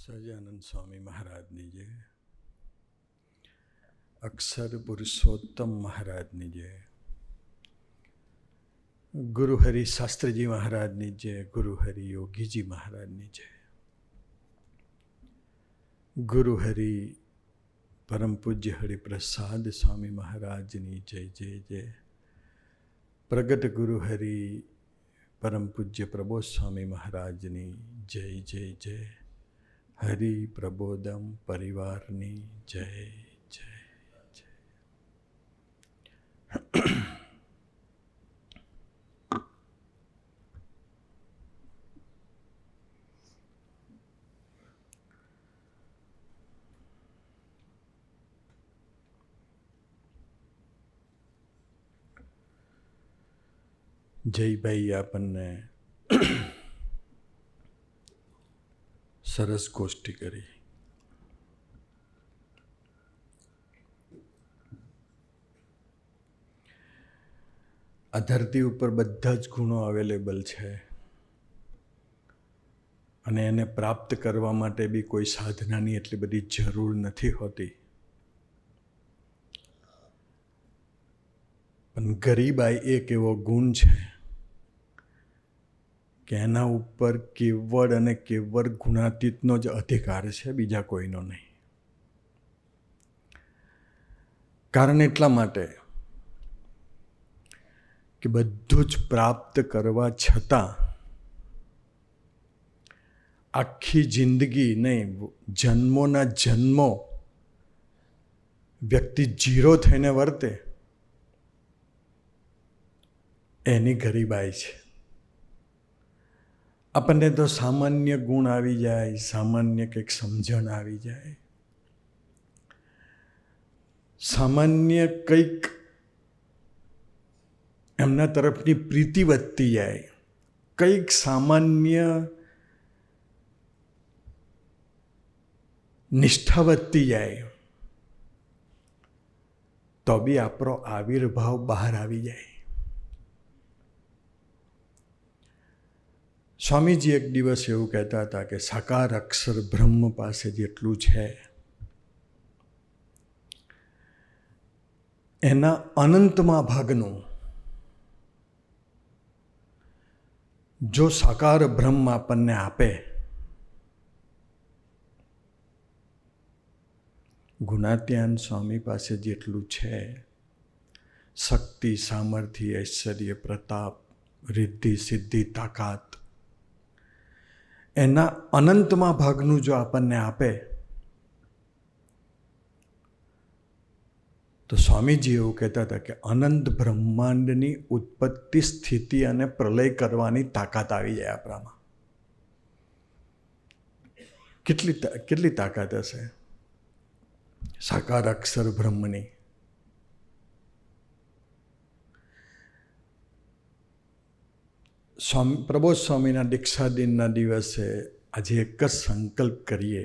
સહજાનંદ સ્વામી મહારાજની જય, અક્ષર પુરુષોત્તમ મહારાજની જય, ગુરુહરિ શાસ્ત્રીજી મહારાજની જય, ગુરુહરિ યોગીજી મહારાજની જય, ગુરુહરિ પરમ પૂજ્ય હરિપ્રસાદ સ્વામી મહારાજની જય જય જય, પ્રગટ ગુરુહરિ પરમ પૂજ્ય પ્રબોધ સ્વામી મહારાજની જય જય જય, હરિ પ્રબોધમ પરિવારની જય જય જય. જયભાઈ આપણને સરસ ગોષ્ઠી કરી. આ ધરતી ઉપર બધા જ ગુણો અવેલેબલ છે અને એને પ્રાપ્ત કરવા માટે બી કોઈ સાધનાની એટલી બધી જરૂર નથી હોતી. પણ ગરીબાઈ એક એવો ગુણ છે કે એના ઉપર કેવળ અને કેવળ ગુણાતીતનો જ અધિકાર છે, બીજા કોઈનો નહીં. કારણ એટલા માટે કે બધું જ પ્રાપ્ત કરવા છતાં આખી જિંદગી નહીં, જન્મોના જન્મો વ્યક્તિ જીરો થઈને વર્તે, એની ગરીબાઈ છે. આપણને તો સામાન્ય ગુણ આવી જાય, સામાન્ય કંઈક સમજણ આવી જાય, સામાન્ય કંઈક એમના તરફની પ્રીતિ વધતી જાય, કંઈક સામાન્ય નિષ્ઠા વધતી જાય, તો બી આપણો આવિર્ભાવ બહાર આવી જાય. સ્વામીજી એક દિવસ એવું કહેતા હતા કે સાકાર અક્ષર બ્રહ્મ પાસે જેટલું છે એના અનંતમાં ભાગનું જો સાકાર બ્રહ્મ આપણને આપે, ગુણાત્યાન સ્વામી પાસે જેટલું છે, શક્તિ, સામર્થ્ય, ઐશ્વર્ય, પ્રતાપ, રિદ્ધિ, સિદ્ધિ, તાકાત, એના અનંતમાં ભાગનું જો આપણને આપે તો સ્વામીજી એવું કહેતા હતા કે અનંત બ્રહ્માંડની ઉત્પત્તિ, સ્થિતિ અને પ્રલય કરવાની તાકાત આવી જાય આપણામાં. કેટલી તાકાત હશે સાકાર અક્ષર બ્રહ્મની. સ્વામી પ્રબોધ સ્વામીના દીક્ષા દિનના દિવસે આજે એક જ સંકલ્પ કરીએ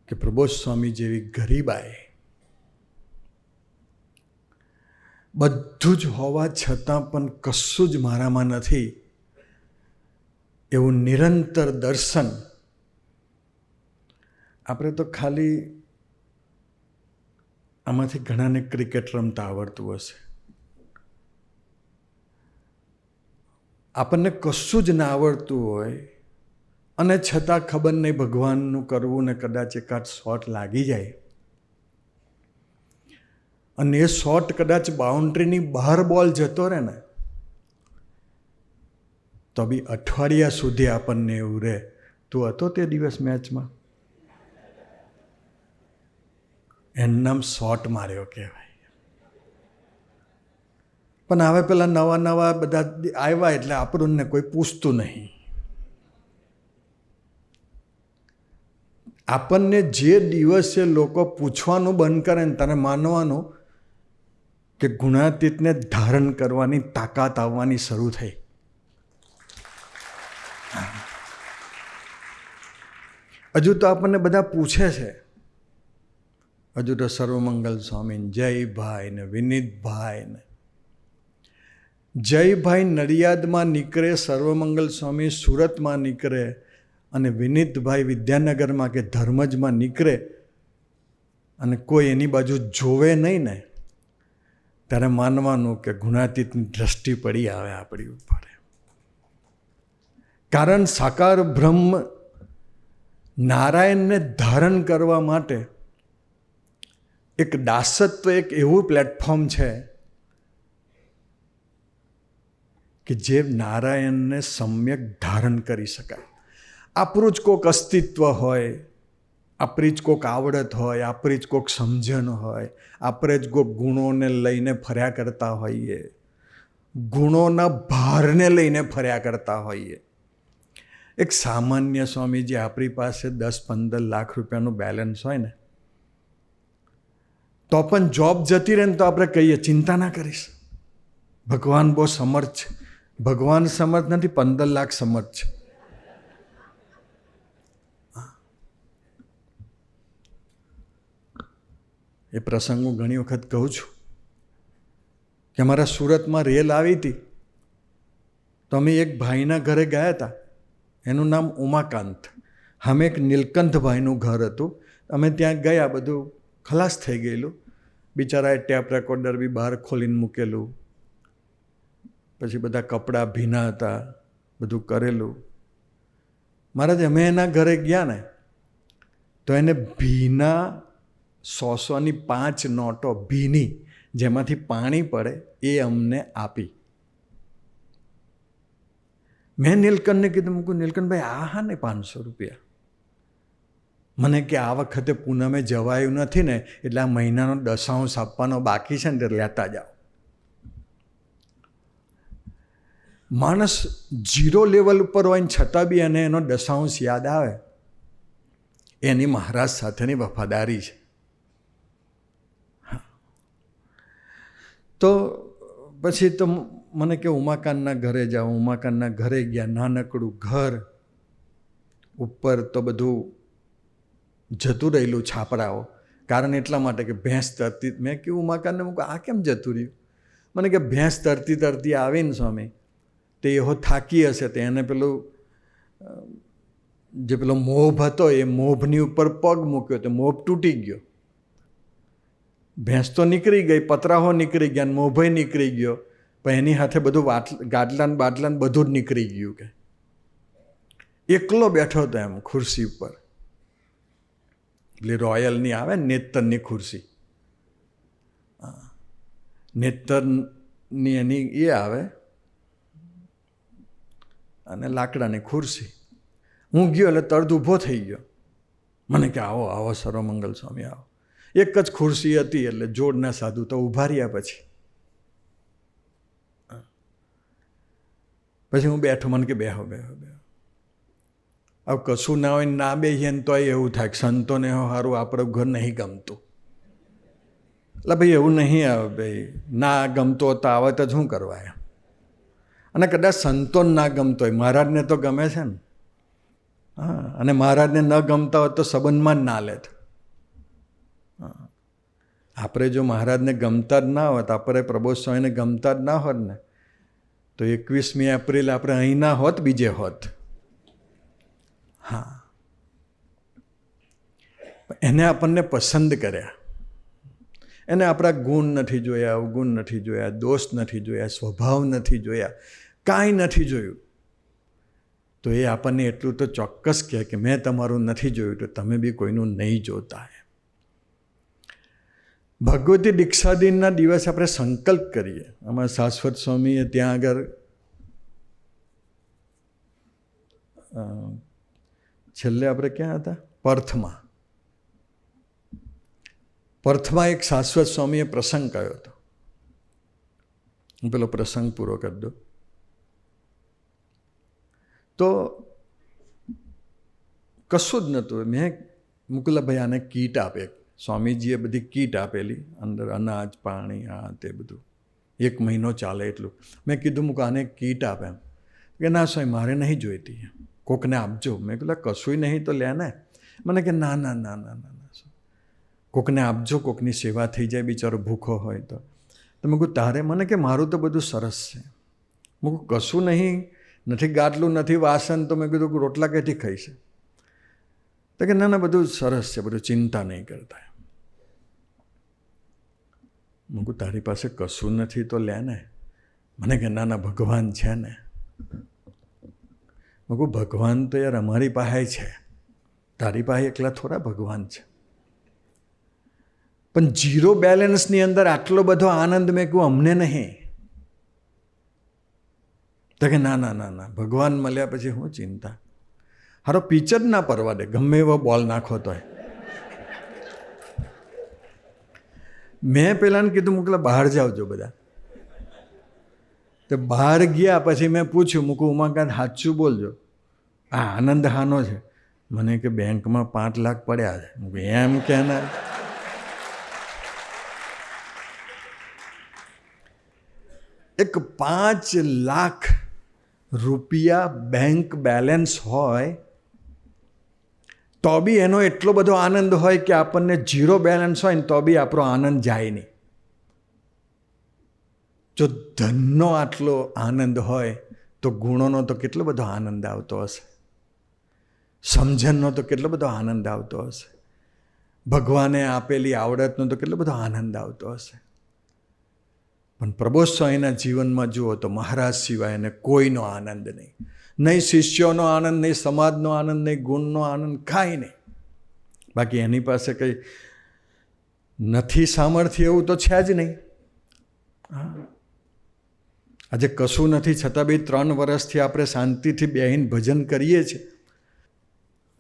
કે પ્રબોધ સ્વામી જેવી ગરીબાઈ, બધું જ હોવા છતાં પણ કશું જ મારામાં નથી એવું નિરંતર દર્શન. આપણે તો ખાલી આમાંથી ઘણાને ક્રિકેટ રમતા આવડતું હશે, આપણને કશું જ ના આવડતું હોય અને છતાં ખબર નહીં ભગવાનનું કરવું ને કદાચ એકાદ શોટ લાગી જાય અને એ શોટ કદાચ બાઉન્ડ્રીની બહાર બોલ જતો રહે ને તો બી અઠવાડિયા સુધી આપણને એવું રહે, તું હતો તે દિવસ મેચમાં, એનું નામ શોટ માર્યો કહેવાય. પણ હવે પેલા નવા નવા બધા આવ્યા એટલે આપણને કોઈ પૂછતું નહીં. આપણને જે દિવસે લોકો પૂછવાનું બંધ કરે ને તને માનવાનું કે ગુણાતીતને ધારણ કરવાની તાકાત આવવાની શરૂ થઈ. હજુ તો આપણને બધા પૂછે છે, હજુ તો સર્વમંગલ સ્વામી, જયભાઈ ને વિનીતભાઈ ને જયભાઈ નડિયાદમાં નીકળે, સર્વમંગલ સ્વામી સુરતમાં નીકળે અને વિનીતભાઈ વિદ્યાનગરમાં કે ધર્મજમાં નીકળે અને કોઈ એની બાજુ જોવે નહીં ને, ત્યારે માનવાનું કે ગુણાતીતની દ્રષ્ટિ પડી આવે આપણી ઉપર. કારણ સાકાર બ્રહ્મ નારાયણને ધારણ કરવા માટે એક દાસત્વ, એક એવું પ્લેટફોર્મ છે કે જે નારાયણને સમ્યક ધારણ કરી શકાય. આપણું જ કોઈક અસ્તિત્વ હોય, આપણી જ કોઈક આવડત હોય, આપણી જ કોઈક સમજણ હોય, આપણે જ કોઈક ગુણોને લઈને ફર્યા કરતા હોઈએ, ગુણોના ભારને લઈને ફર્યા કરતા હોઈએ. એક સામાન્ય સ્વામીજી આપણી પાસે 10-15 લાખ રૂપિયાનું બેલેન્સ હોય ને, તો પણ જોબ જતી રહે ને તો આપણે કહીએ ચિંતા ના કરીશ, ભગવાન બહુ સમર્થ છે. ભગવાન સમર્થ નથી, 15 લાખ સમર્થ છે. એ પ્રસંગ હું ઘણી વખત કહું છું કે અમારા સુરતમાં રેલ આવી હતી તો અમે એક ભાઈના ઘરે ગયા હતા. એનું નામ ઉમાકાંત. અમે એક નીલકંઠભાઈનું ઘર હતું. અમે ત્યાં ગયા, બધું ખલાસ થઈ ગયેલું. બિચારાએ ટેપ રેકોર્ડર બી બહાર ખોલીને મૂકેલું, પછી બધા કપડાં ભીના હતા, બધું કરેલું. મહારાજ અમે એના ઘરે ગયા ને તો એને ભીના 100-100ની 5 નોટો ભીની, જેમાંથી પાણી પડે, એ અમને આપી. મેં નીલકંઠને કીધું, મૂકું નીલકંઠભાઈ આ હા ને 500 રૂપિયા. મને કે આ વખતે પૂનમે જવાયું નથી ને, એટલે આ મહિનાનો 10 આપવાનો બાકી છે ને, લેતા જાઓ. માણસ 0 લેવલ ઉપર હોય ને છતાં બી એને એનો 10 યાદ આવે, એની મહારાજ સાથેની વફાદારી છે. તો પછી તો મને કે ઉમાકાંતના ઘરે જાઓ. ઉમાકાંતના ઘરે ગયા. નાનકડું ઘર, ઉપર તો બધું જતું રહેલું છાપરાઓ. કારણ એટલા માટે કે ભેંસ તરતી. મેં કહ્યું ઉમાકાંતને, મૂકું આ કેમ જતું રહ્યું? મને કે ભેંસ તરતી તરતી આવીને સ્વામી, તે એવો થાકી હશે, તો એને પેલું જે પેલો મોભ હતો એ મોભની ઉપર પગ મૂક્યો તો મોભ તૂટી ગયો. ભેંસ તો નીકળી ગઈ, પતરાહો નીકળી ગયા, મોભય નીકળી ગયો, પણ એની સાથે બધું ગાડલાન બાટલાન બધું જ નીકળી ગયું. કે એકલો બેઠો હતો એમ ખુરશી ઉપર, એટલે રોયલની આવે ને નેતરની ખુરશી, નેતરની એની એ આવે અને લાકડાની ખુરશી. હું ગયો એટલે તરત ઊભો થઈ ગયો. મને કે આવો આવો સર્વમંગલ સ્વામી આવો. એક જ ખુરશી હતી એટલે જોડના સાધુ તો ઊભા રહ્યા. પછી હું બેઠો. મને કે બેહો બેહો બેહો. હવે કશું ના હોય ના બેહીએ ને તોય એવું થાય કે સંતોને સારું આપણું ઘર નહીં ગમતું. એટલે ભાઈ એવું નહીં આવે ભાઈ, ના ગમતો તો આવે તો શું કરવા એમ. અને કદાચ સંતોને ના ગમતો હોય, મહારાજને તો ગમે છે ને. હા, અને મહારાજને ન ગમતા હોત તો સંબંધમાં જ ના લેત. આપણે જો મહારાજને ગમતા જ ના હોત, આપણે પ્રબોધ સ્વામીને ગમતા જ ના હોત ને, તો 21મી એપ્રિલ આપણે અહીં ના હોત, બીજે હોત. હા, એને આપણને પસંદ કર્યા. એને આપણા ગુણ નથી જોયા, અવગુણ નથી જોયા, દોષ નથી જોયા, સ્વભાવ નથી જોયા, કાંઈ નથી જોયું. તો એ આપણને એટલું તો ચોક્કસ કહે કે મેં તમારું નથી જોયું તો તમે બી કોઈનું નહીં જોતા. ભગવતી દીક્ષા દિનના દિવસે આપણે સંકલ્પ કરીએ. અમારા શાશ્વત સ્વામીએ ત્યાં આગળ છેલ્લે આપણે ક્યાં હતા? પર્થમાં એક શાશ્વત સ્વામીએ પ્રસંગ કર્યો હતો. હું પેલો પ્રસંગ પૂરો કરી દઉં. તો કશું જ નહોતું. મેં મુકુલાભાઈ આને કીટ આપે. સ્વામીજીએ બધી કીટ આપેલી, અંદર અનાજ પાણી આ તે બધું, 1 મહિનો ચાલે એટલું. મેં કીધું મુક આને કીટ આપે એમ. કે ના સ્વામી મારે નહીં જોઈતી, કોકને આપજો. મેં કીધું કશુંય નહીં તો લે ને. મને કે ના ના ના ના ના, કોકને આપજો, કોકની સેવા થઈ જાય, બિચારો ભૂખો હોય તો. મેં કહું તારે? મને કે મારું તો બધું સરસ છે. હું કશું નહીં, નથી ગાટલું, નથી વાસણ, તો મેં કીધું રોટલા કઈથી ખાઈશ? તો કે ના ના, બધું સરસ છે, બધું ચિંતા નહીં કરતા. હું કહું તારી પાસે કશું નથી તો લે ને. મને કે ના ના, ભગવાન છે ને. હું કહું ભગવાન તો યાર અમારી પાસે છે, તારી પાસે એકલા થોડા ભગવાન છે. પણ ઝીરો બેલેન્સની અંદર આટલો બધો આનંદ મેં કહું અમને નહીં. તો કે ના ના ના ના, ભગવાન મળ્યા પછી હું ચિંતા. હારો પિચ જ ના પરવા દે, ગમે એવો બોલ નાખો તોય. મેં પેલાને કીધું મોકલા બહાર જાવજો બધા. તો બહાર ગયા પછી મેં પૂછ્યું, મૂકું ઉમાકાંત સાચું બોલજો, આ આનંદ હાનો છે? મને કે બેંકમાં 5 લાખ પડ્યા છે. મૂકું એમ કે ના, એક 5 લાખ રૂપિયા બેંક બેલેન્સ હોય તો બી એનો એટલો બધો આનંદ હોય કે આપણને ઝીરો બેલેન્સ હોય ને તો બી આપણો આનંદ જાય નહીં. જો ધનનો આટલો આનંદ હોય તો ગુણોનો તો કેટલો બધો આનંદ આવતો હશે, સમજણનો તો કેટલો બધો આનંદ આવતો હશે, ભગવાને આપેલી આવડતનો તો કેટલો બધો આનંદ આવતો હશે. પણ પ્રબોધ સ્વામીના જીવનમાં જુઓ તો મહારાજ સિવાય એને કોઈનો આનંદ નહીં. નહીં શિષ્યોનો આનંદ, નહીં સમાજનો આનંદ, નહીં ગુણનો આનંદ, કાંઈ નહીં. બાકી એની પાસે કંઈ નથી સામર્થ્ય એવું તો છે જ નહીં. આજે કશું નથી છતાં બી 3 વર્ષથી આપણે શાંતિથી બેહીને ભજન કરીએ છીએ.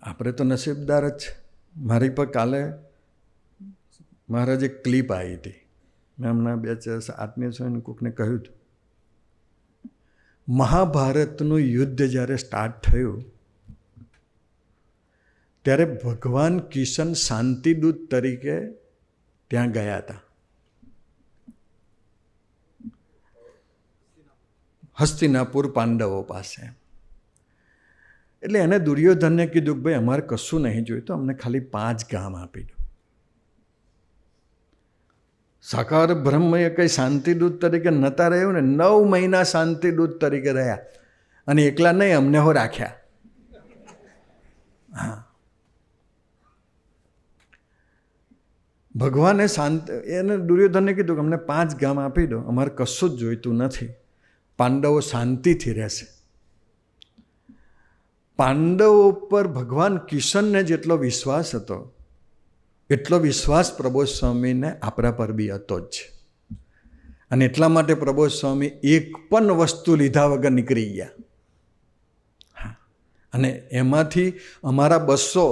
આપણે તો નસીબદાર જ છે. મારી પર કાલે મહારાજ એક ક્લિપ આવી હતી. મેં હમણાં 2-4 આત્મીય છે કોઈકને કહ્યું હતું, મહાભારતનું યુદ્ધ જ્યારે સ્ટાર્ટ થયું ત્યારે ભગવાન કિશન શાંતિદૂત તરીકે ત્યાં ગયા હતા. હસ્તિનાપુર પાંડવો પાસે. એટલે એને દુર્યોધનને કીધું કે ભાઈ અમારે કશું નહીં જોઈતું, અમને ખાલી 5 ગામ આપી દો. સાકાર બ્રહ્મએ કંઈ શાંતિદૂત તરીકે નહોતા રહ્યું ને, 9 મહિના શાંતિદૂત તરીકે રહ્યા અને એકલા નહીં અમને હો રાખ્યા. હા, ભગવાને એને દુર્યોધનને કીધું કે અમને 5 ગામ આપી દો, અમારે કશું જ જોઈતું નથી, પાંડવો શાંતિથી રહેશે. પાંડવો પર ભગવાન કિશનને જેટલો વિશ્વાસ હતો એટલો વિશ્વાસ પ્રબોધ સ્વામીને આપણા પર બી હતો જ. અને એટલા માટે પ્રબોધ સ્વામી એક પણ વસ્તુ લીધા વગર નીકળી ગયા. અને એમાંથી અમારા 200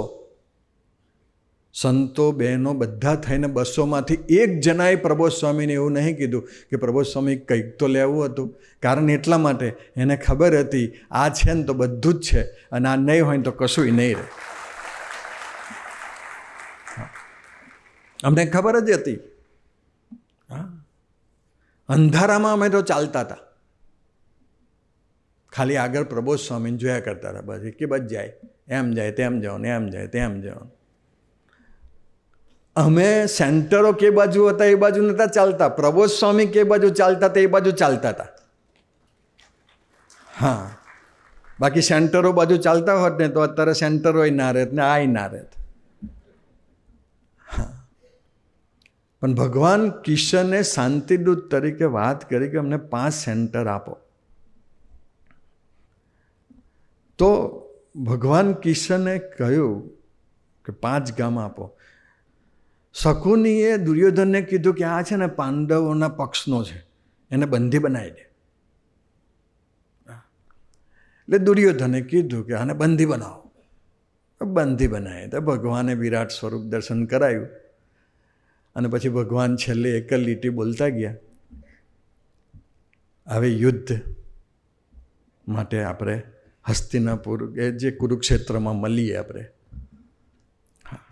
સંતો બહેનો બધા થઈને 200માંથી એક જણાએ પ્રબોધ સ્વામીને એવું નહીં કીધું કે પ્રબોધ સ્વામી કંઈક તો લેવું હતું. કારણ એટલા માટે એને ખબર હતી આ છે ને તો બધું જ છે, અને આ નહીં હોય ને તો કશું નહીં રહે. અમને ખબર જ હતી. અંધારામાં અમે તો ચાલતા હતા, ખાલી આગળ પ્રબોધ સ્વામીને જોયા કરતા હતા. બસ કે બસ જાય, એમ જાય તેમ જવાનું, એમ જાય તેમ જવાનું. અમે સેન્ટરો કે બાજુ હતા એ બાજુ નહોતા ચાલતા, પ્રબોધ સ્વામી કે બાજુ ચાલતા હતા એ બાજુ ચાલતા હતા. હા, બાકી સેન્ટરો બાજુ ચાલતા હોત ને તો અત્યારે સેન્ટરોય ના રહેત ને આય ના રહેત. હા, પણ ભગવાન કિશને શાંતિદૂત તરીકે વાત કરી કે અમને 5 સેન્ટર આપો. તો ભગવાન કિશને કહ્યું કે 5 ગામ આપો. શકુનીએ દુર્યોધનને કીધું કે આ છે ને પાંડવોના પક્ષનો છે, એને બંધી બનાવી દે. એટલે દુર્યોધને કીધું કે આને બંધી બનાવો. બંધી બનાવી તો ભગવાને વિરાટ સ્વરૂપ દર્શન કરાયું. અને પછી ભગવાન છેલ્લે એક જ લીટી બોલતા ગયા, હવે યુદ્ધ માટે આપણે હસ્તિનાપુર એ જે કુરુક્ષેત્રમાં મળીએ આપણે. હા,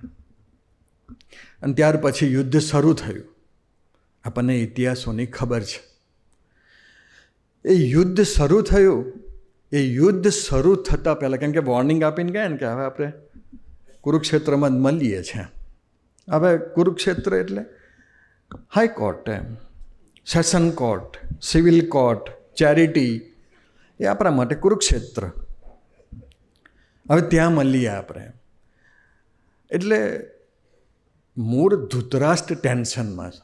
અને ત્યાર પછી યુદ્ધ શરૂ થયું. આપણને ઇતિહાસોની ખબર છે. એ યુદ્ધ શરૂ થયું. એ યુદ્ધ શરૂ થતાં પહેલાં, કેમ કે વોર્નિંગ આપીને ગયા ને કે હવે આપણે કુરુક્ષેત્રમાં જ મળીએ છીએ. હવે કુરુક્ષેત્ર એટલે હાઈકોર્ટ, એમ session court, civil court, charity, એ આપણા માટે કુરુક્ષેત્ર. હવે ત્યાં મળીએ આપણે. એટલે મૂળ ધૃતરાષ્ટ્ર ટેન્શનમાં છે.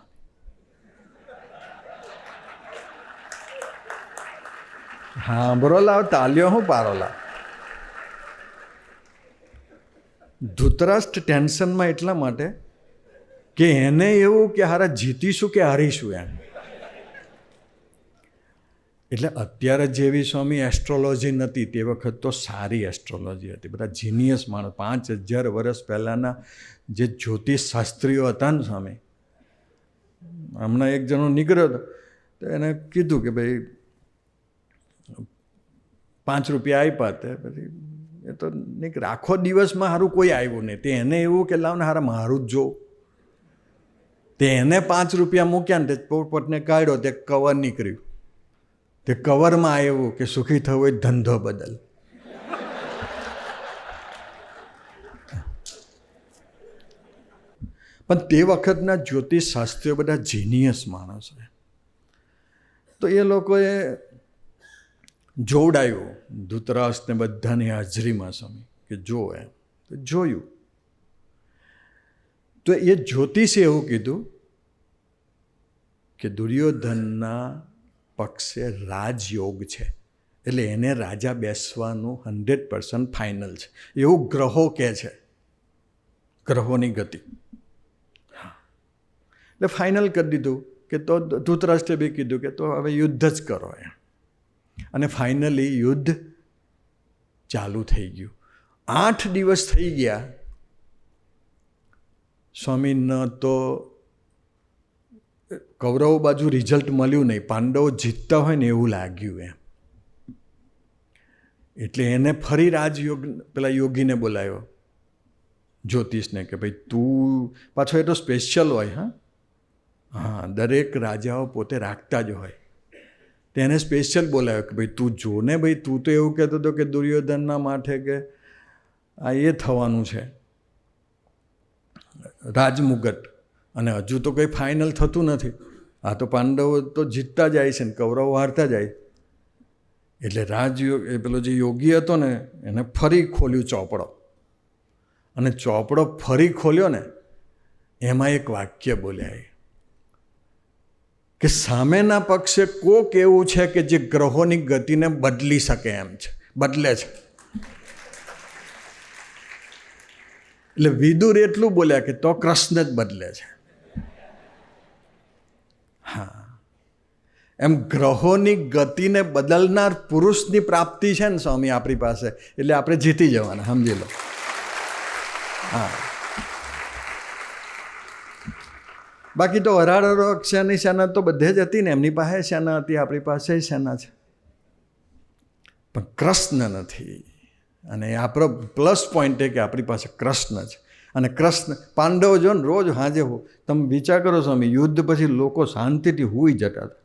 હા બરોલા તાલ્યો હું પારોલા. ધૃતરાષ્ટ્ર ટેન્શનમાં એટલા માટે કે એને એવું કે હારા જીતીશું કે હારીશું એમ. એટલે અત્યારે જેવી સ્વામી એસ્ટ્રોલોજી નથી તે વખત તો સારી એસ્ટ્રોલોજી હતી. બધા જીનિયસ માણસ 5000 વર્ષ પહેલાંના જે જ્યોતિષ શાસ્ત્રીઓ હતા ને સ્વામી, હમણાં એક જણો નીકળ્યો હતો તો એને કીધું કે ભાઈ 5 રૂપિયા આપ્યા તે પછી એ તો નીકળે. આખો દિવસમાં સારું કોઈ આવ્યું નહીં. તે એને એવું કે લાવ ને હારા મારું જ જો. તે એને 5 રૂપિયા મૂક્યા ને તે પોપટને કાઢ્યો, તે કવર નીકળ્યું. તે કવરમાં આવ્યું કે સુખી થવું હોય ધંધો બદલ. પણ તે વખતના જ્યોતિષ શાસ્ત્રીઓ બધા જીનિયસ માણસ છે. તો એ લોકોએ જોવડાયું ધૃતરાષ્ટ્રને બધાની હાજરીમાં સ્વામી કે જો એમ. તો જોયું તો એ જ્યોતિષે એવું કીધું કે દુર્યોધનના પક્ષે રાજયોગ છે, એટલે એને રાજા બેસવાનું 100% ફાઇનલ છે એવું ગ્રહો કહે છે, ગ્રહોની ગતિ. હા એટલે ફાઇનલ કરી દીધું કે તો ધૃતરાષ્ટ્રે બી કીધું કે તો હવે યુદ્ધ જ કરો એમ. અને ફાઇનલી યુદ્ધ ચાલુ થઈ ગયું. 8 દિવસ થઈ ગયા સ્વામી. ન તો કૌરવો બાજુ રિઝલ્ટ મળ્યું નહીં, પાંડવો જીતતા હોય ને એવું લાગ્યું એમ. એટલે એને ફરી રાજયોગ પેલા યોગીને બોલાવ્યો જ્યોતિષને કે ભાઈ તું પાછો એ તો સ્પેશિયલ હોય. હા દરેક રાજાઓ પોતે રાખતા જ હોય. તેને સ્પેશિયલ બોલાવ્યો કે ભાઈ તું જો ને ભાઈ, તું તો એવું કહેતો હતો કે દુર્યોધનના માથે કે આ એ થવાનું છે રાજમુગટ, અને હજુ તો કંઈ ફાઇનલ થતું નથી. આ તો પાંડવો તો જીતતા જાય છે ને કૌરવો હારતા જાય. એટલે રાજયોગ એ પેલો જે યોગી હતો ને એને ફરી ખોલ્યું ચોપડો, અને ચોપડો ફરી ખોલ્યો ને એમાં એક વાક્ય બોલ્યા કે સામેના પક્ષે કોક એવું છે કે જે ગ્રહોની ગતિને બદલી શકે એમ છે, બદલે છે. એટલે વિદુર એટલું બોલ્યા કે તો કૃષ્ણ જ બદલે છે. હા એમ ગ્રહોની ગતિને બદલનાર પુરુષની પ્રાપ્તિ છે ને સ્વામી આપણી પાસે, એટલે આપણે જીતી જવાના, સમજી લો. હા બાકી તો અરાડરો અક્ષરની સેના તો બધે જ હતી ને, એમની પાસે સેના હતી, આપણી પાસે સેના છે, પણ કૃષ્ણ નથી. અને આપણો પ્લસ પોઈન્ટ એ કે આપણી પાસે કૃષ્ણ છે. અને કૃષ્ણ પાંડવો જો ને રોજ હાજે હો, તમે વિચાર કરો સ્વામી, યુદ્ધ પછી લોકો શાંતિથી સૂઈ જતા હતા.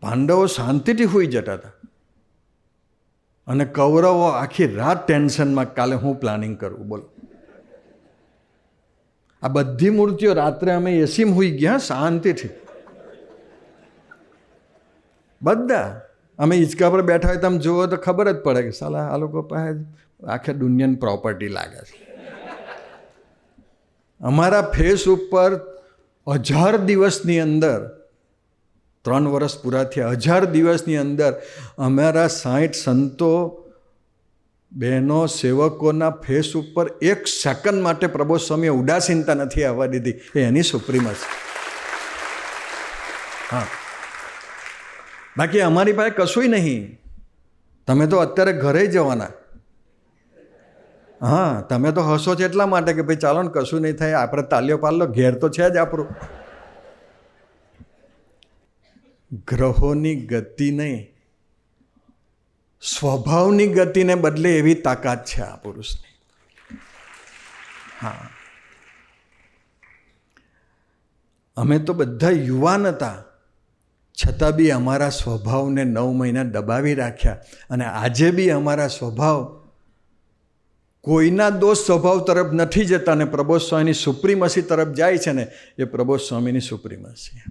પાંડવો શાંતિથી સૂઈ જતા હતા, અને કૌરવો આખી રાત ટેન્શનમાં કાલે હું પ્લાનિંગ કરવું. બોલો, આ બધી મૂર્તિઓ રાત્રે અમે એસીમાં સૂઈ ગયા શાંતિથી. બધા અમે હિંચકા પર બેઠા હોય, તમે જુઓ તો ખબર જ પડે કે સાલા આ લોકો પાસે આખે દુનિયાની પ્રોપર્ટી લાગે છે. અમારા ફેસ ઉપર 1000 દિવસની અંદર, 3 વર્ષ પૂરા થયા, 1000 દિવસની અંદર અમારા 60 સંતો બહેનો સેવકોના ફેસ ઉપર 1 સેકન્ડ માટે પ્રબોધ સ્વામીએ ઉદાસીનતા નથી આવવા દીધી. એ એની સુપ્રીમસી. હા બાકી અમારી પાસે કશુંય નહીં. તમે તો અત્યારે ઘરે જવાના. હા તમે તો હસો છો એટલા માટે કે ભાઈ ચાલો ને કશું નહીં થાય, આપણે તાલ્યો પાલ્યો, ઘેર તો છે જ આપણું. ગ્રહોની ગતિ નહીં, સ્વભાવની ગતિને બદલે એવી તાકાત છે આ પુરુષની. હા અમે તો બધા યુવાન હતા, છતાં બી અમારા સ્વભાવને 9 મહિના દબાવી રાખ્યા. અને આજે બી અમારા સ્વભાવ કોઈના દોષ સ્વભાવ તરફ નથી જતા, અને પ્રબોધ સ્વામીની સુપ્રીમસી તરફ જાય છે ને, એ પ્રબોધ સ્વામીની સુપ્રીમસી.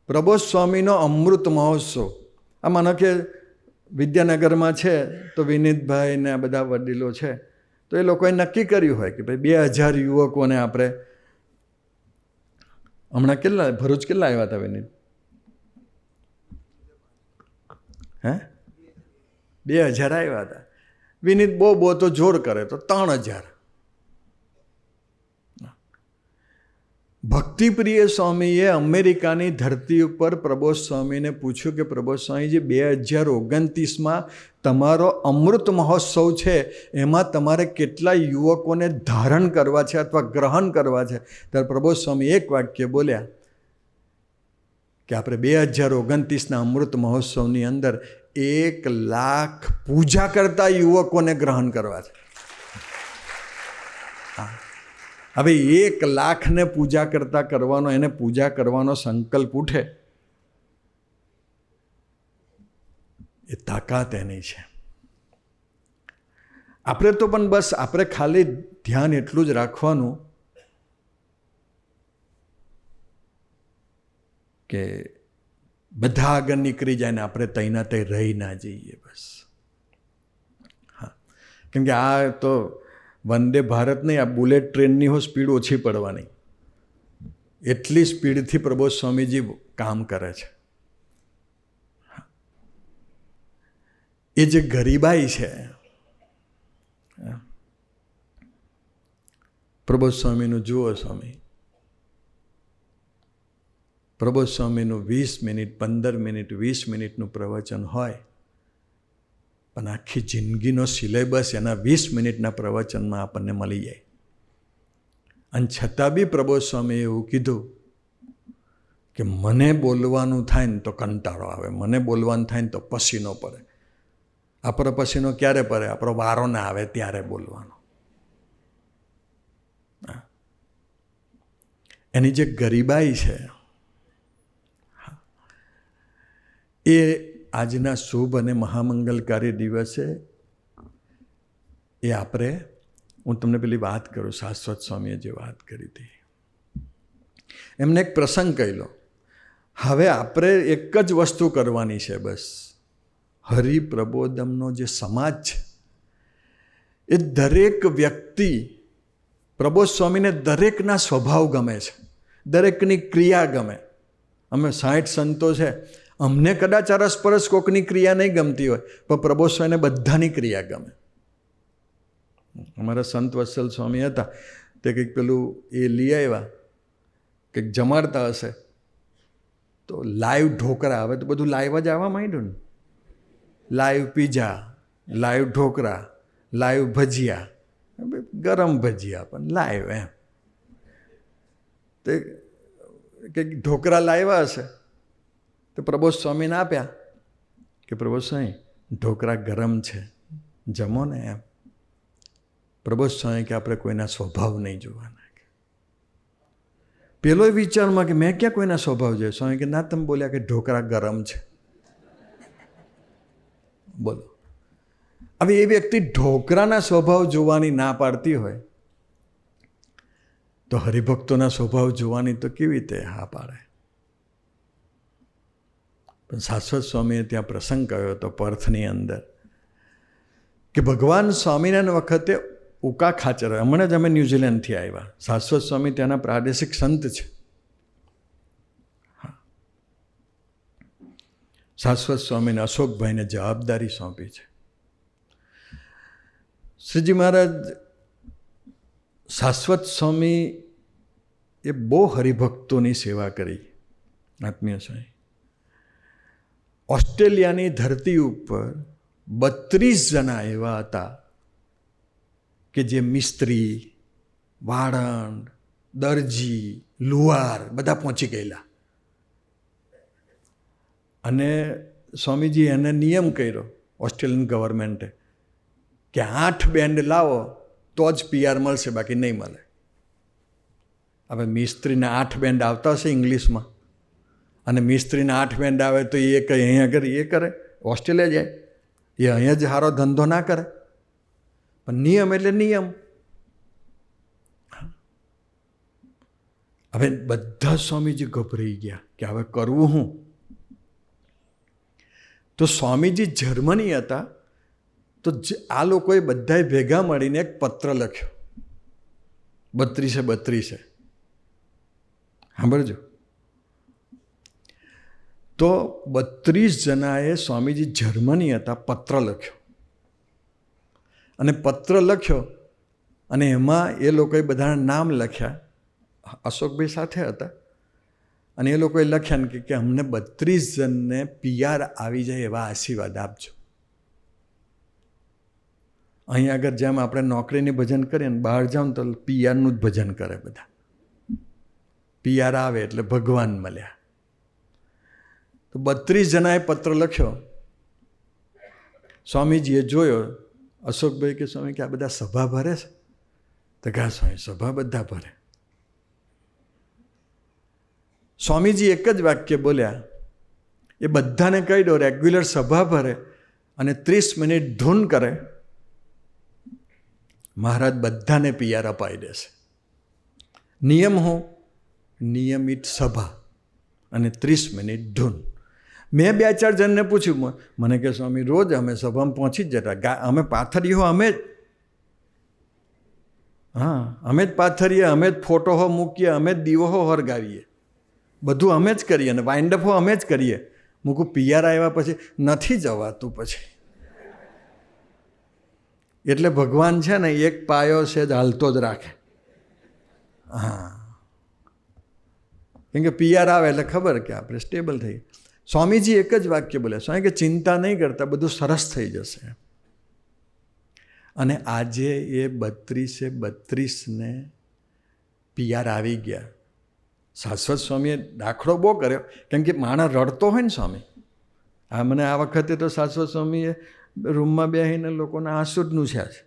પ્રબોધ સ્વામીનો અમૃત મહોત્સવ. આ માનો કે વિદ્યાનગરમાં છે તો વિનીતભાઈ ને આ બધા વડીલો છે તો એ લોકોએ નક્કી કર્યું હોય કે ભાઈ 2000 યુવકોને આપણે, હમણાં કેટલા ભરૂચ કેટલા આવ્યા હતા વિનીત? 2000 આવ્યા હતા. વિનીત બહુ તો જોર કરે તો 3000. ભક્તિપ્રિય સ્વામીએ અમેરિકાની ધરતી ઉપર પ્રબોધ સ્વામીને પૂછ્યું કે પ્રબોધ સ્વામીજી 2029માં તમારો અમૃત મહોત્સવ છે, એમાં તમારે કેટલા યુવકોને ધારણ કરવા છે અથવા ગ્રહણ કરવા છે? ત્યારે પ્રબોધ સ્વામી એક વાક્ય બોલ્યા કે આપણે 2029ના અમૃત મહોત્સવની અંદર 1,00,000 પૂજા કરતા યુવકોને ગ્રહણ કરવા છે. હવે 1,00,000ને પૂજા કરવાનો, એને પૂજા કરવાનો સંકલ્પ ઉઠે, એ તાકાત એની છે. આપણે તો પણ બસ આપણે ખાલી ધ્યાન એટલું જ રાખવાનું કે બધા આગળ નીકળી જાય ને આપણે તઈના તઈ રહી ના જઈએ બસ. હા, કેમ કે આ તો વંદે ભારત નહીં, આ બુલેટ ટ્રેનની હો સ્પીડ ઓછી પડવાની, એટલી સ્પીડથી પ્રબોધ સ્વામીજી કામ કરે છે. એ જે ગરીબાઈ છે, પ્રબોધ સ્વામીનું જુઓ સ્વામી, પ્રબોધ સ્વામીનું 20 મિનિટ 15 મિનિટ 20 મિનિટનું પ્રવચન હોય, પણ આખી જિંદગીનો સિલેબસ એના 20 મિનિટના પ્રવચનમાં આપણને મળી જાય. અને છતાં બી પ્રબોધ સ્વામીએ એવું કીધું કે મને બોલવાનું થાય ને તો કંટાળો આવે, મને બોલવાનું થાય ને તો પસીનો પડે. આપણો પસીનો ક્યારે પડે? આપણો વારો ના આવે ત્યારે બોલવાનો. એની જે ગરીબાઈ છે એ આજના શુભ અને મહામંગલકારી દિવસે એ આપણે, હું તમને પેલી વાત કરું, શાશ્વત સ્વામીએ જે વાત કરી હતી, એમને એક પ્રસંગ કહી લો. હવે આપણે એક જ વસ્તુ કરવાની છે બસ. હરિપ્રબોધમનો જે સમાજ છે એ દરેક વ્યક્તિ, પ્રબોધ સ્વામીને દરેકના સ્વભાવ ગમે છે, દરેકની ક્રિયા ગમે. અમે 60 સંતો છે, અમને કદાચ અરસપરસ કોકની ક્રિયા નહીં ગમતી હોય, પણ પ્રબોધ સ્વામીને બધાની ક્રિયા ગમે. અમારા સંત વત્સલ સ્વામી હતા તે કંઈક પેલું એ લઈ આવ્યા, કંઈક જમાડતા હશે તો લાઈવ ઢોકરા, હવે તો બધું લાઈવ જ આવવા માંડ્યું ને, live pizza, live dhokla, live bhajiya, ગરમ ભજીયા પણ લાઈવ એમ. તે કંઈક ઢોકરા લાવ્યા હશે તો પ્રબોધ સ્વામીને આપ્યા કે પ્રબોધ સ્વામી ઢોકરા ગરમ છે, જમો ને એમ. પ્રબોધ સ્વામી કે આપણે કોઈના સ્વભાવ નહીં જોવાના. પેલો વિચારમાં કે મેં ક્યાં કોઈના સ્વભાવ જોયો? સ્વામી કે ના, તમે બોલ્યા કે ઢોકરા ગરમ છે. બોલો, હવે એ વ્યક્તિ ઢોકરાના સ્વભાવ જોવાની ના પાડતી હોય તો હરિભક્તોના સ્વભાવ જોવાની તો કેવી રીતે હા પાડે? પણ શાશ્વત સ્વામીએ ત્યાં પ્રસંગ કહ્યો હતો પર્થની અંદર કે ભગવાન સ્વામિનારાયણ વખતે ઉકા ખાચર, હમણાં જ અમે ન્યૂઝીલેન્ડથી આવ્યા, શાશ્વત સ્વામી ત્યાંના પ્રાદેશિક સંત છે. હા, શાશ્વત સ્વામીને અશોકભાઈને જવાબદારી સોંપી છે. શ્રીજી મહારાજ શાશ્વત સ્વામી એ બહુ હરિભક્તોની સેવા કરી. આત્મીય સ્વામી ઓસ્ટ્રેલિયાની ધરતી ઉપર 32 જણા એવા હતા કે જે મિસ્ત્રી, વાળંદ, દરજી, લુહાર બધા પહોંચી ગયેલા. અને સ્વામીજી એને નિયમ કર્યો ઓસ્ટ્રેલિયન ગવર્મેન્ટે કે 8 બેન્ડ લાવો તો જ PR મળશે, બાકી નહીં મળે. હવે મિસ્ત્રીને 8 બેન્ડ આવતા હશે ઇંગ્લિશમાં, અને મિસ્ત્રીને 8 બેન્ડ આવે તો એ કંઈ અહીંયા આગળ એ કરે, ઓસ્ટ્રેલિયા જાય, એ અહીંયા જ સારો ધંધો ના કરે. પણ નિયમ એટલે નિયમ. હવે બધા સ્વામીજી ગભરાઈ ગયા કે હવે કરવું શું. તો સ્વામીજી જર્મની હતા, તો આ લોકોએ બધાએ ભેગા મળીને એક પત્ર લખ્યો 32 સાંભળજો. તો 32 જણાએ સ્વામીજી જર્મની હતા પત્ર લખ્યો, અને પત્ર લખ્યો અને એમાં એ લોકોએ બધાના નામ લખ્યા. અશોકભાઈ સાથે હતા અને એ લોકોએ લખ્યા ને કે અમને 32 જણને PR આવી જાય એવા આશીર્વાદ આપજો. અહીં આગળ જેમ આપણે નોકરીની ભજન કરીએ ને, બહાર જાઓ ને તો PRનું જ ભજન કરે બધા. PR આવે એટલે ભગવાન મળ્યા. તો 32 જણાએ પત્ર લખ્યો. સ્વામીજીએ જોયો. અશોકભાઈ કે સ્વામી કે આ બધા સભા ભરે છે? તો કહા સ્વામી સભા બધા ભરે. સ્વામીજી એક જ વાક્ય બોલ્યા, એ બધાને કહી દો રેગ્યુલર સભા ભરે અને 30 મિનિટ ધૂન કરે, મહારાજ બધાને PR અપાઈ દેશે. નિયમ હું નિયમિત સભા અને 30 મિનિટ ધૂન. મેં 2-4 જણને પૂછ્યું, મને કે સ્વામી રોજ અમે સભામાં પહોંચી જ જતા, અમે પાથરીઓ અમે જ, હા અમે જ પાથરીએ, અમે જ ફોટો મૂકીએ, અમે જ દીવો હરગાવીએ, બધું અમે જ કરીએ અને વાઇન્ડઅપ અમે જ કરીએ. મૂકું PR આવ્યા પછી નથી જવાતું પછી. એટલે ભગવાન છે ને એક પાયો છે જ હાલતો જ રાખે. હા, કેમ કે PR આવે એટલે ખબર કે આપણે સ્ટેબલ થઈ. સ્વામીજી એક જ વાક્ય બોલ્યા, સ્વામી કે ચિંતા નહીં કરતા, બધું સરસ થઈ જશે. અને આજે એ 32 PR આવી ગયા. શાશ્વત સ્વામીએ દાખલો બહુ કર્યો, કેમ કે માણસ રડતો હોય ને સ્વામી. મને આ વખતે તો શાશ્વત સ્વામીએ રૂમમાં બેસીને લોકોના આંસુ જ નૂછ્યા છે,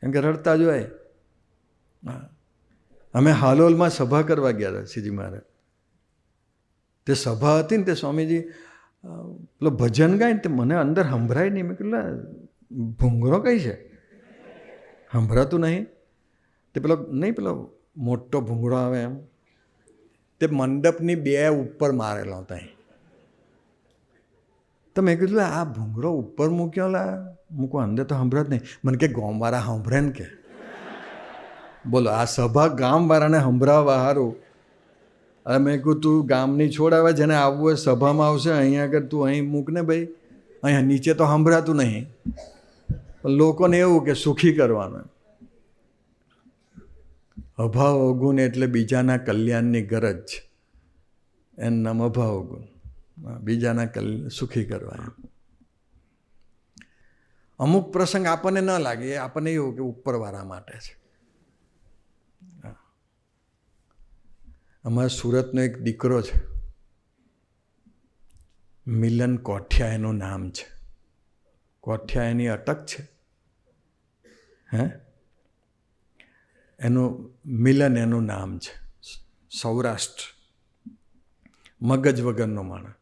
કેમ કે રડતા જ હોય. અમે હાલોલમાં સભા કરવા ગયા હતા શ્રીજી મહારાજ. તે સભા હતી ને તે સ્વામીજી પેલો ભજન ગાય ને તે મને અંદર સંભળાય નહીં. મેં કીધું ભૂંગરો કઈ છે, સંભળાતું નહીં. તે પેલો મોટો ભૂંગળો આવે એમ, તે મંડપની 2 ઉપર મારેલો ત્યાં. તો મેં કીધું આ ભૂંગળો ઉપર મૂક્યો, મૂકો અંદર તો સંભળાત નહીં. મને કે ગામવાળા સાંભળે ને કે. બોલો, આ સભા ગામવાળાને સંભળાવવા સારું. હવે મેં કહ્યું તું ગામની છોડાવે, જેને આવવું હોય સભામાં આવશે, અહીંયા આગળ તું અહીં મૂક ને ભાઈ, અહીંયા નીચે તો સંભળાતું નહીં. લોકોને એવું કે સુખી કરવાનું. અભાવ અવગુણ એટલે બીજાના કલ્યાણની ગરજ, એનું નામ અભાવ અવગુણ. બીજાના સુખી કરવા. અમુક પ્રસંગ આપણને ન લાગે, આપણને એવું કે ઉપરવાળા માટે છે. અમારા સુરતનો એક દીકરો છે, મિલન કોઠિયા એનું નામ છે. કોઠિયા એની અટક છે. એનું મિલન એનું નામ છે. સૌરાષ્ટ્ર, મગજ વગરનો માણસ.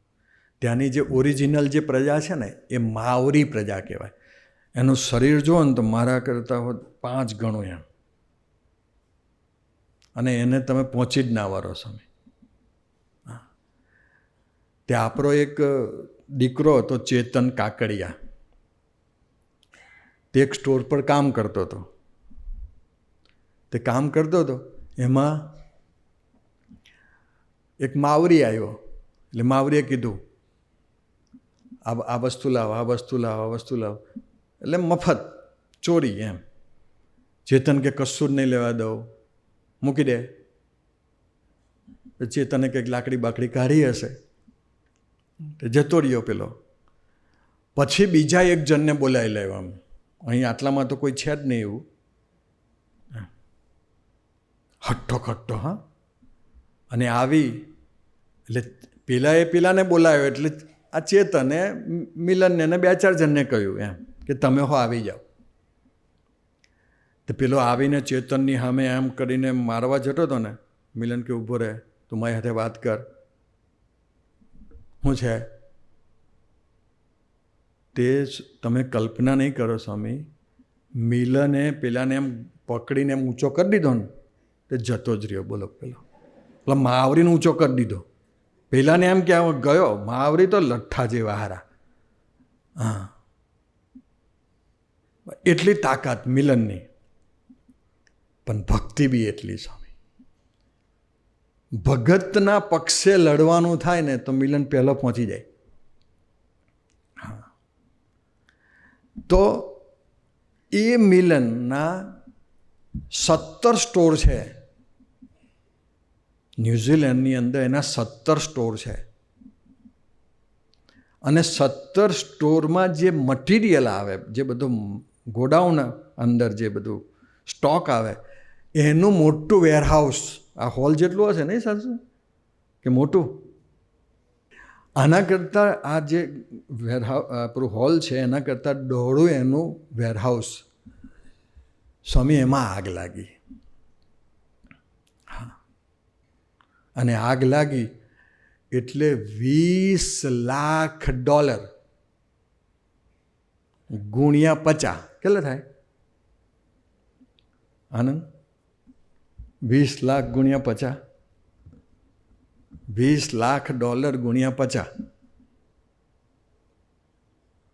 ત્યાંની જે ઓરિજિનલ જે પ્રજા છે ને એ માવરી પ્રજા કહેવાય. એનું શરીર જુઓ ને તો મારા કરતાં 5 ગણું એમ. અને એને તમે પહોંચી જ ના વારો સ્વામી. તે આપણો એક દીકરો હતો ચેતન કાકડિયા, તે એક સ્ટોર પર કામ કરતો હતો. તે કામ કરતો હતો એમાં એક માવરી આવ્યો. એટલે માવરીએ કીધું આ વસ્તુ લાવો, આ વસ્તુ લાવો, આ વસ્તુ લાવો. એટલે મફત ચોરી એમ. ચેતન કે કશું જ નહીં લેવા દઉં, મૂકી દે. ચેતને કંઈક લાકડી બાકડી કાઢી હશે, જતો રહ્યો પેલો. પછી બીજા એક જણને બોલાવી લેવા, આમ અહીં આટલામાં તો કોઈ છે જ નહીં એવું. હટ્ટો ખટ્ટો, હા. અને આવી એટલે પેલાને બોલાવ્યો. એટલે આ ચેતને મિલનને 2-4 જણને કહ્યું એમ કે તમે આવી જાઓ. તો પેલો આવીને ચેતનની સામે એમ કરીને મારવા જતો હતો ને. મિલન કે ઊભો રહે, તું મારી સાથે વાત કર, શું છે? તે તમે કલ્પના નહીં કરો સ્વામી, મિલને પેલાને એમ પકડીને એમ ઊંચો કરી દીધો ને તે જતો જ રહ્યો. બોલો પેલો મહાવરીને ઊંચો કરી દીધો. પહેલાંને એમ કે ગયો, મહાવરી તો લઠ્ઠા જેવા હારા. હા, એટલી તાકાત મિલનની. પણ ભક્તિ બી એટલી સ્વામી. ભગતના પક્ષે લડવાનું થાય ને તો મિલન પહેલો પહોંચી જાય. હા, તો એ મિલનના 17 સ્ટોર છે. ન્યૂઝીલેન્ડની અંદર એના 17 સ્ટોર છે. અને 17 સ્ટોરમાં જે મટીરિયલ આવે, જે બધું ગોડાઉન અંદર જે બધું સ્ટોક આવે, એનું મોટું વેરહાઉસ આ હોલ જેટલું હશે નહીં સાચું કે મોટું? આના કરતાં આ જે આપણું હોલ છે એના કરતાં દોઢું એનું વેરહાઉસ. સ્વામી, એમાં આગ લાગી. હા, અને આગ લાગી એટલે $20 લાખ ગુણ્યા 50 કેટલા થાય? આનંદ, 20 લાખ ગુણ્યા 50, $20 લાખ ગુણ્યા 50.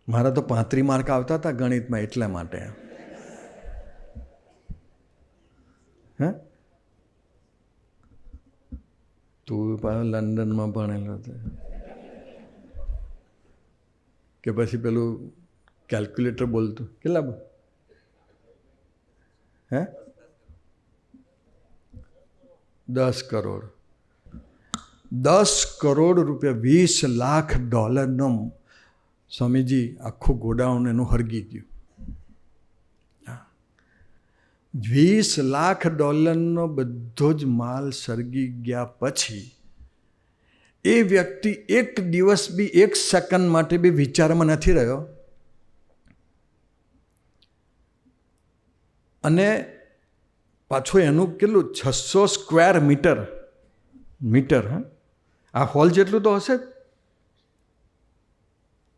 મારા તો 35 માર્ક આવતા હતા ગણિતમાં, એટલા માટે. હે, તું લંડનમાં ભણેલો હતો કે પછી પેલું કેલ્ક્યુલેટર બોલતું? કેટલા? હે, 10 કરોડ. 10 કરોડ રૂપિયા, $20 લાખ સ્વામીજી આખું ગોડાઉન એનું હરગી ગયું. $20 લાખ બધો જ માલ સળગી ગયા પછી એ વ્યક્તિ એક દિવસ બી, એક સેકન્ડ માટે બી વિચારમાં નથી રહ્યો. અને પાછું એનું કેટલું 600 સ્ક્વેર મીટર. હા, આ હોલ જેટલું તો હશે જ.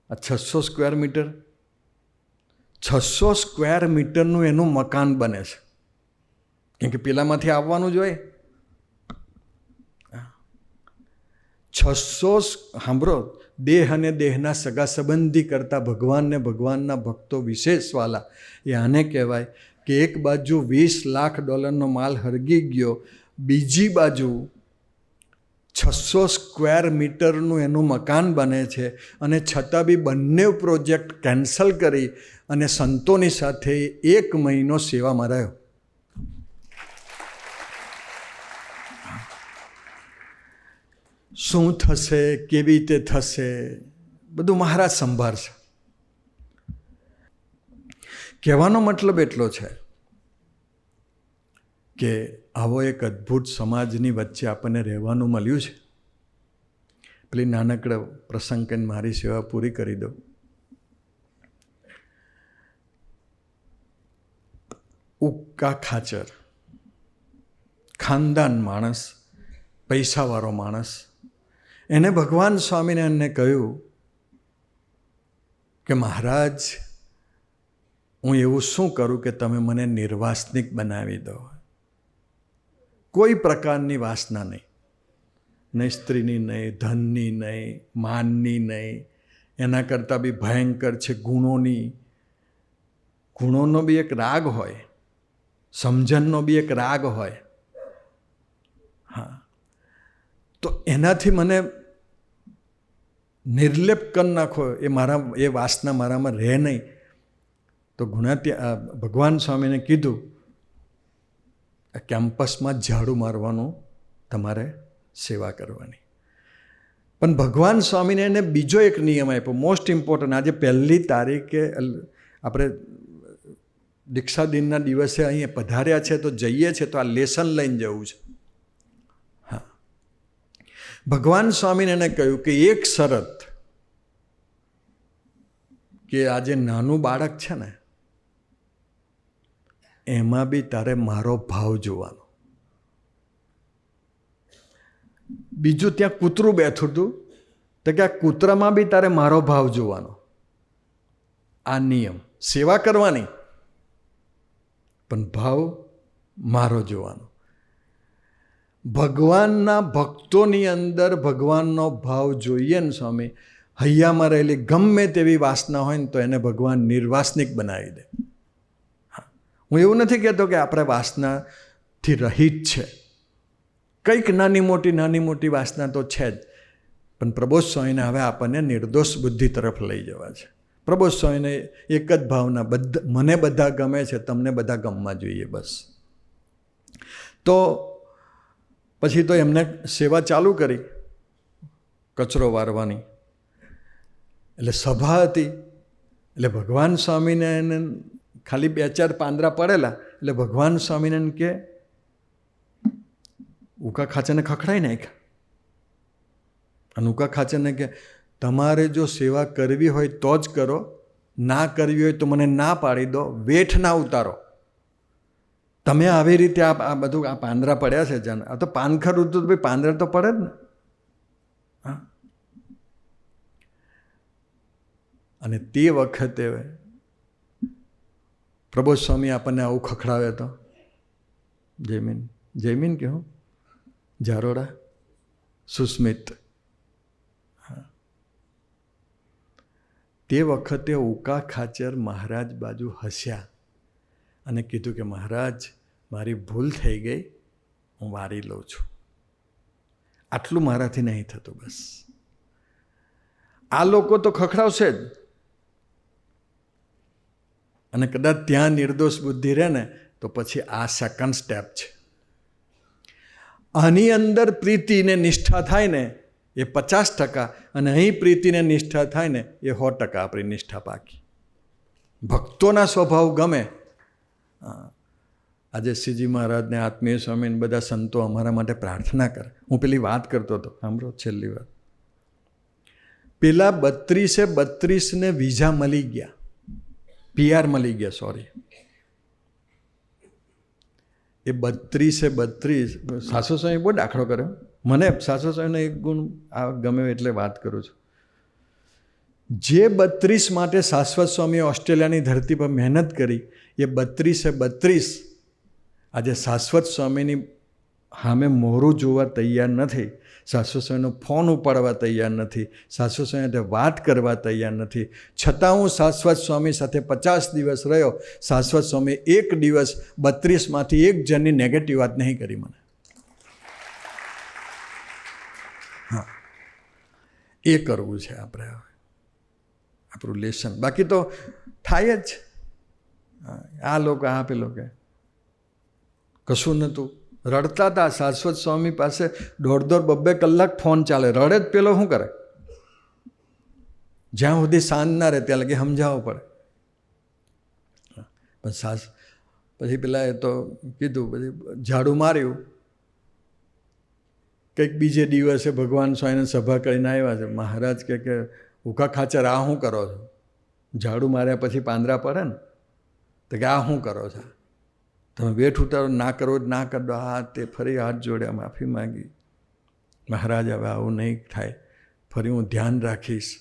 આ 600 સ્ક્વેર મીટર, 600 સ્ક્વેર મીટરનું એનું મકાન બને છે. કેમ કે પેલામાંથી આવવાનું જ હોય. 600, સાંભળો, દેહ અને દેહના સગા સંબંધી કરતાં ભગવાનને ભગવાનના ભક્તો વિશેષવાલા એ આને કહેવાય કે એક બાજુ $20 લાખ માલ હરગી ગયો, બીજી બાજુ 600 સ્ક્વેર મીટરનું એનું મકાન બને છે. અને છતાં બી બંને પ્રોજેક્ટ કેન્સલ કરી અને સંતોની સાથે 1 મહિનો સેવામાં રહ્યો. શું થશે, કેવી રીતે થશે, બધું મહારાજ સંભાળશે. કહેવાનો મતલબ એટલો છે કે આવો એક અદ્ભુત સમાજની વચ્ચે આપણને રહેવાનું મળ્યું છે. પેલી નાનકડો પ્રસંગ કરીને મારી સેવા પૂરી કરી દઉં. ઉક્કા ખાચર, ખાનદાન માણસ, પૈસાવાળો માણસ, એને ભગવાન સ્વામિનારાયણને કહ્યું કે મહારાજ, હું એવું શું કરું કે તમે મને નિર્વાસનિક બનાવી દો? કોઈ પ્રકારની વાસના નહીં, નહીં સ્ત્રીની, નહીં ધનની, નહીં માનની, નહીં. એના કરતાં બી ભયંકર છે ગુણોની. ગુણોનો બી એક રાગ હોય, સમજણનો બી એક રાગ હોય. હા, તો એનાથી મને નિર્લેપ કરી નાખો, એ વાસના મારામાં રહે નહીં. તો ભગવાન સ્વામીને કીધું, કેમ્પસમાં ઝાડુ મારવાનું, તમારે સેવા કરવાની. પણ ભગવાન સ્વામીને એને બીજો એક નિયમ આપ્યો, મોસ્ટ ઇમ્પોર્ટન્ટ. આજે 1 તારીખે આપણે દીક્ષા દિનના દિવસે અહીંયા પધાર્યા છે, તો જઈએ છીએ તો આ લેસન લઈને જવું છે. હા, ભગવાન સ્વામીને એને કહ્યું કે એક શરત, કે આજે નાનું બાળક છે ને, એમાં બી તારે મારો ભાવ જોવાનો. બીજું ત્યાં કૂતરું બેઠું હતું, તો કે આ કૂતરામાં બી તારે મારો ભાવ જોવાનો. આ નિયમ, સેવા કરવાની પણ ભાવ મારો જોવાનો. ભગવાનના ભક્તોની અંદર ભગવાનનો ભાવ જોઈએ ને સ્વામી, હૈયામાં રહેલી ગમે તેવી વાસના હોય ને તો એને ભગવાન નિર્વાસનિક બનાવી દે. હું એવું નથી કહેતો કે આપણે વાસનાથી રહિત છે, કંઈક નાની મોટી વાસના તો છે જ, પણ પ્રબોધ સ્વામીને હવે આપણને નિર્દોષ બુદ્ધિ તરફ લઈ જવા છે. પ્રબોધ સ્વામીને એક જ ભાવના, મને બધા ગમે છે, તમને બધા ગમવા જોઈએ, બસ. તો પછી તો એમને સેવા ચાલુ કરી કચરો વારવાની. એટલે સભા હતી, એટલે ભગવાન સ્વામીને એને ખાલી 2-4 પાંદડા પડેલા, એટલે ભગવાન સ્વામીને કે ઉકા ખાચાને ખખડાઈ નાખ્યા. અને ઉકા ખાચાને કે તમારે જો સેવા કરવી હોય તો જ કરો, ના કરવી હોય તો મને ના પાડી દો, વેઠ ના ઉતારો. તમે આવી રીતે આ બધું આ પાંદડા પડ્યા છે જાણ, આ તો પાનખર ઋતુ, ભાઈ પાંદડા તો પડે જ ને. હા, અને તે વખતે પ્રબોધ સ્વામી આપણને આવું ખખડાવે તો જયમીન કે હું જારોડા સુસ્મિત. તે વખતે ઉકા ખાચર મહારાજ બાજુ હસ્યા અને કીધું કે મહારાજ, મારી ભૂલ થઈ ગઈ, હું વારી લઉં છું, આટલું મારાથી નહીં થતું, બસ. આ લોકો તો ખખડાવશે જ, અને કદાચ ત્યાં નિર્દોષ બુદ્ધિ રહે ને તો પછી આ સેકન્ડ સ્ટેપ છે. આની અંદર પ્રીતિને નિષ્ઠા થાય ને એ 50%, અને અહીં પ્રીતિને નિષ્ઠા થાય ને એ 100% આપણી નિષ્ઠા પાકી. ભક્તોના સ્વભાવ ગમે. આજે શ્રીજી મહારાજને, આત્મીય સ્વામીને બધા સંતો અમારા માટે પ્રાર્થના કરે. હું પેલી વાત કરતો હતો, સાંભળો છેલ્લી વાત. પેલા 32 વિઝા મળી ગયા, PR મળી ગયા, સોરી. એ 32 સાસુ સ્વામી બહુ દાખલો કર્યો. મને સાસુ સ્વામીનો એક ગુણ આ ગમે એટલે વાત કરું છું. જે 32 માટે શાશ્વત સ્વામીએ ઓસ્ટ્રેલિયાની ધરતી પર મહેનત કરી, એ 32 આજે શાશ્વત સ્વામીની સામે મોરું જોવા તૈયાર નથી, શાશ્વત સ્વામીનો ફોન ઉપાડવા તૈયાર નથી, શાશ્વત સ્વામી સાથે વાત કરવા તૈયાર નથી. છતાં હું શાશ્વત સ્વામી સાથે 50 દિવસ રહ્યો. શાશ્વત સ્વામી એક દિવસ 32માંથી એક જણની નેગેટિવ વાત નહીં કરી મને. હા, એ કરવું છે આપણે હવે, આપણું લેસન. બાકી તો થાય જ. આ લોકો આ પેલો કે કશું નહોતું, રડતા હતા. શાશ્વત સ્વામી પાસે 1.5-2 કલાક ફોન ચાલે, રડે જ. પેલો શું કરે? જ્યાં સુધી શાંત ના રહે ત્યાં લગી સમજાવવો પડે. પણ પછી પેલા એ તો કીધું, પછી ઝાડુ માર્યું. કંઈક બીજે દિવસે ભગવાન સ્વામીને સભા કરીને આવ્યા છે. મહારાજ કે ઉકા ખાચર આ શું કરો છો? ઝાડુ માર્યા પછી પાંદડા પડે ને, તો કે આ શું કરો છો? તમે વેઠ ઉતારો, ના કરો ના કરી દો. હા, તે ફરી હાથ જોડ્યા, માફી માંગી. મહારાજ, હવે આવું નહીં થાય, ફરી હું ધ્યાન રાખીશ,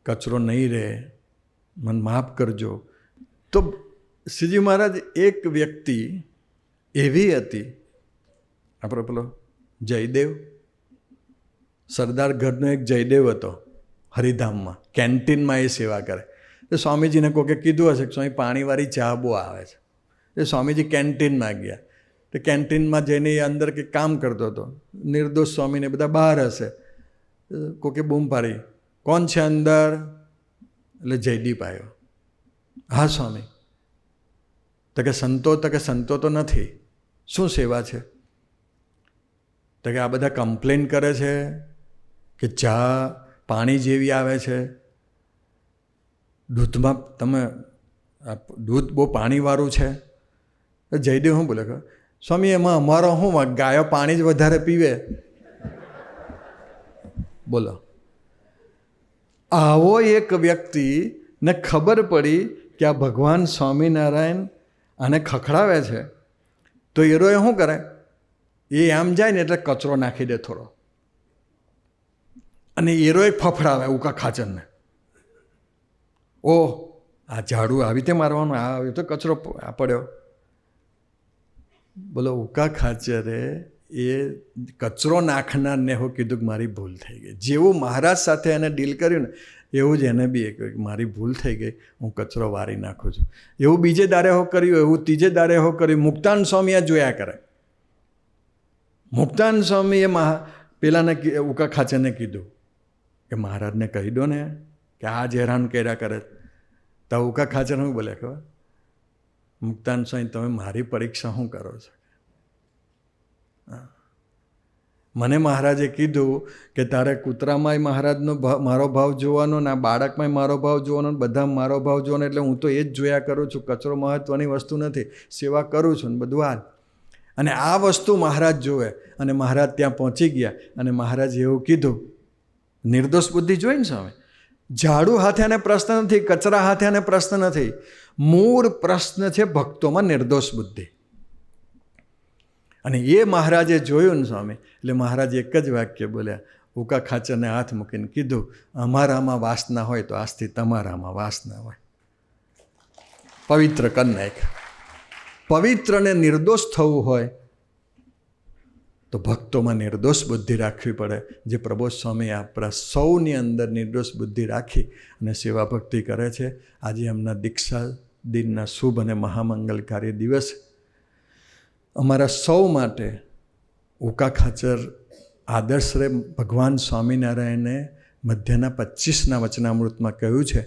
કચરો નહીં રહે, મને માફ કરજો. તો શ્રીજી મહારાજ, એક વ્યક્તિ એવી હતી, આપણો પેલો જયદેવ, સરદાર ઘરનો એક જયદેવ હતો હરિધામમાં, કેન્ટીનમાં એ સેવા કરે. તો સ્વામીજીને કોકે કીધું હશે કે સ્વામી પાણીવાળી ચા બહુ આવે છે. એ સ્વામીજી કેન્ટીનમાં ગયા. તો કેન્ટીનમાં જઈને એ અંદર કંઈક કામ કરતો હતો. નિર્દોષ સ્વામીને બધા બહાર હશે. કોકે બૂમ પાડી, કોણ છે અંદર? એટલે જયદીપ આવ્યો. હા સ્વામી. તો કે સંતો તો નથી. શું સેવા છે? તો કે આ બધા કમ્પ્લેન કરે છે કે ચા પાણી જેવી આવે છે, દૂધમાં તમે દૂધ બહુ પાણીવાળું છે. જયદેવ શું બોલે? સ્વામી, એમાં અમારો શું, ગાયો પાણી જ વધારે પીવે. બોલો. આવો એક વ્યક્તિને ખબર પડી કે આ ભગવાન સ્વામિનારાયણ આને ખખડાવે છે, તો એરોએ શું કરે? એ આમ જાય ને એટલે કચરો નાખી દે થોડો, અને એરોએ ફફડાવે ઉકા ખાચરને. ઓહ, આ ઝાડુ આવી રીતે મારવાનું, આ તો કચરો પડ્યો. બોલો, ઉકા ખાચરે એ કચરો નાખનારને એવું કીધું કે મારી ભૂલ થઈ ગઈ. જેવું મહારાજ સાથે એને ડીલ કર્યું ને એવું જ એને બી એ કહ્યું કે મારી ભૂલ થઈ ગઈ, હું કચરો વારી નાખું છું. એવું બીજે દાડે હો કર્યું, એવું ત્રીજે દાડે હો કર્યું. મુક્તાન સ્વામી આ જોયા કરે. મુક્તાન સ્વામીએ પેલાને ઉકા ખાચરને કીધું કે મહારાજને કહી દો ને કે આ જ હેરાન કર્યા કરે. તો ઉકા ખાચર શું બોલે ખબર? મુક્તાન સ્વામી, તમે મારી પરીક્ષા શું કરો છો? મને મહારાજે કીધું કે તારે કૂતરામાંય મહારાજનો મારો ભાવ જોવાનો, ને આ બાળકમાંય મારો ભાવ જોવાનો, બધા મારો ભાવ જોવાનો. એટલે હું તો એ જ જોયા કરું છું. કચરો મહત્ત્વની વસ્તુ નથી, સેવા કરું છું ને બધું આ. અને આ વસ્તુ મહારાજ જોવે. અને મહારાજ ત્યાં પહોંચી ગયા અને મહારાજે એવું કીધું, નિર્દોષ બુદ્ધિ જોઈને સામે ઝાડુ હાથે આને પ્રશ્ન નથી, કચરા હાથે આને પ્રશ્ન નથી. મૂળ પ્રશ્ન છે ભક્તોમાં નિર્દોષ બુદ્ધિ. અને એ મહારાજે જોયું ને સ્વામી, એટલે મહારાજ એક જ વાક્ય બોલ્યા, ઉકા ખાચરને હાથ મૂકીને કીધું, અમારામાં વાસના હોય તો આજથી તમારામાં વાસના હોય. પવિત્ર કરી નાખ. પવિત્રને નિર્દોષ થવું હોય તો ભક્તોમાં નિર્દોષ બુદ્ધિ રાખવી પડે. જે પ્રબોધ સ્વામી આપણા સૌની અંદર નિર્દોષ બુદ્ધિ રાખી અને સેવા ભક્તિ કરે છે. આજે એમના દીક્ષા દિનના શુભ અને મહામંગલકારી દિવસ અમારા સૌ માટે ઉકા ખાચર આદર્શરે ભગવાન સ્વામિનારાયણે મધ્યના 25ના વચનામૃતમાં કહ્યું છે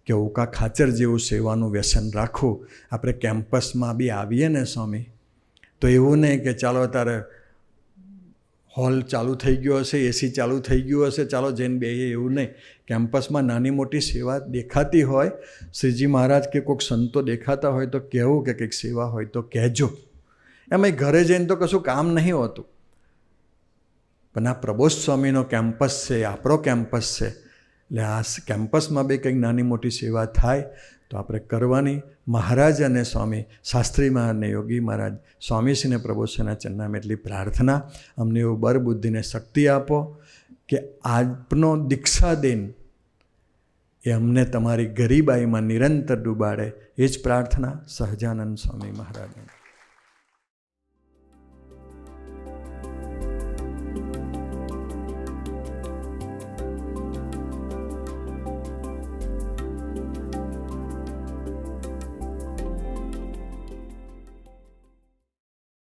કે ઉકા ખાચર જેવું સેવાનું વ્યસન રાખવું. આપણે કેમ્પસમાં બી આવીએ ને સ્વામી, તો એવું નહીં કે ચાલો તારે હોલ ચાલુ થઈ ગયો હશે, એસી ચાલુ થઈ ગયું હશે, ચાલો જઈને બેહીએ, એવું નહીં. કેમ્પસમાં નાની મોટી સેવા દેખાતી હોય, શ્રીજી મહારાજ કે કોઈક સંતો દેખાતા હોય તો કહેવું કે કંઈક સેવા હોય તો કહેજો. એમાં ઘરે જઈને તો કશું કામ નહીં હોતું. પણ આ પ્રબોધ સ્વામીનો કેમ્પસ છે, આપણો કેમ્પસ છે. એટલે આ કેમ્પસમાં બી કંઈક નાની મોટી સેવા થાય તો આપણે કરવાની. મહારાજ અને સ્વામી શાસ્ત્રી મહારાજ અને યોગી મહારાજ સ્વામીશ્રીને પ્રબોધના ચરણમાં એટલી પ્રાર્થના, અમને એવું બર બુદ્ધિને શક્તિ આપો કે આજનો દીક્ષા દિન એ અમને તમારી ગરીબાઈમાં નિરંતર ડૂબાડે. એ જ પ્રાર્થના સહજાનંદ સ્વામી મહારાજને.